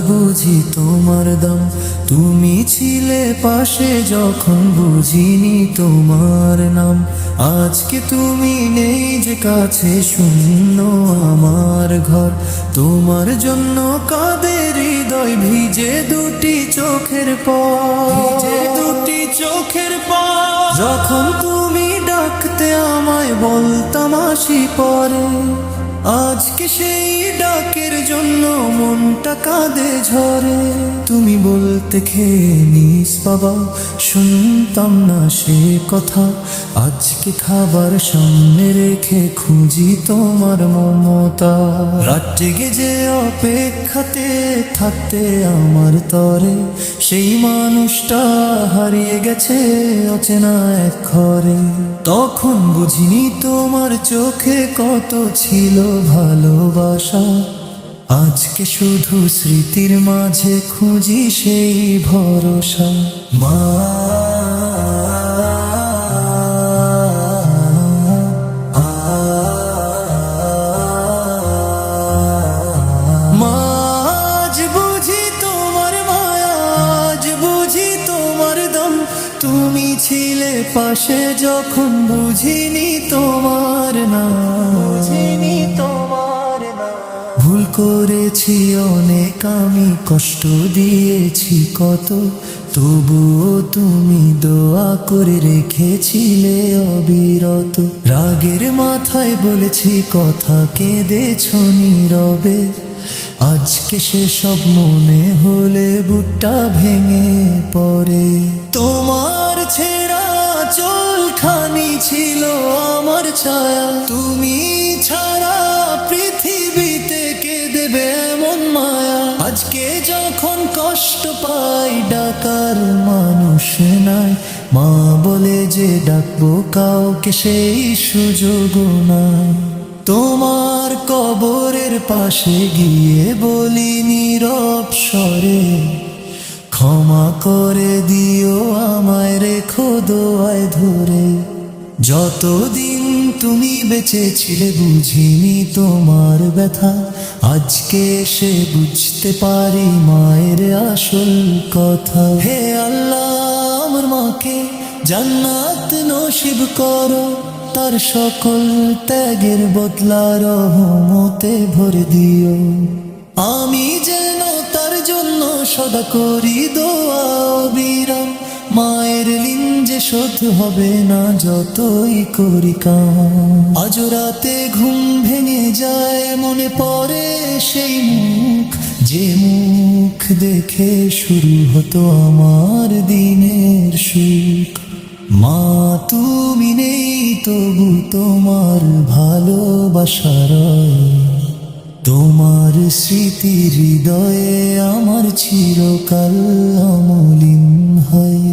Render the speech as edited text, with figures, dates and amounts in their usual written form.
বুঝি তোমার দাম, তুমি ছিলে পাশে যখন বুঝিনি তোমার নাম। আজকে তুমি নেই যে কাছে, শূন্য আমার ঘর। তোমার জন্য কাঁদে হৃদয়, ভিজে দুটি চোখের পর। যখন তুমি ডাকতে আমায় বলতাম আসি পরে, আজকে সেই ডাকের জন্য মনটা কাঁদে ঝরে। তুমি বলতে খেয়ে নিস বাবা, শুনতাম না সে কথা। আজকে খাবার সামনে রেখে খুঁজি তোমার মমতা। রাত জেগে যে অপেক্ষাতে থাকতে আমার তরে, সেই মানুষটা হারিয়ে গেছে অচেনা এক ঘরে। তখন বুঝিনি তোমার চোখে কত ছিল ভালোবাসা। আজকে শুধু স্মৃতির মাঝে খুঁজি সেই ভরসা। মা আজ বুঝি তোমার মায়া, আজ বুঝি তোমার দম। তুমি ছিলে পাশে যখন বুঝিনি তোমার নাম। ভুল করেছি অনেক আমি, কষ্ট দিয়েছি কত, তবুও তুমি দোয়া করে রেখেছিলে অবিরত। রাগের মাথায় বলেছি কথা, কেঁদেছ নীরবে। আজকে সেসব মনে হলে বুকটা ভেঙে পড়ে। তোমার ছেঁড়া চোখখানি ছিল আমার ছায়া, তুমি ছাড়া পৃথিবীতে কে দেবে এমন মায়া। আজকে যখন কষ্ট পাই ডাকার মানুষ নাই, মা বলে যে ডাকবো কাউকে সেই সুযোগ নাই। তোমার কবরের পাশে গিয়ে বলি নীরব স্বরে, ক্ষমা করে দিও আমায়, রেখো দোয়ায় ধরে। যতদিন তুমি বেঁচে ছিলে বুঝিনি তোমার ব্যথা, আজকে এসে বুঝতে পারি মায়ের আসল কথা। হে আল্লাহ, আমার মাকে জান্নাত নসিব করো, তার সকল ত্যাগের বদলা রহমতে ভরে দিও। আমি যেন তার জন্য সদা করি দোয়া অবিরাম। মায়ের ঋণ যে শোধ হবে না যতই করি কাম। আজ রাতে ঘুম ভেঙে যায়, মনে পড়ে সেই মুখ, যে মুখ দেখে শুরু হতো আমার দিনের সুখ। মা তুমি নেই তবু তোমার ভালোবাসার, তোমার স্মৃতি হৃদয়ে আমার চিরকাল অমলিন হয়।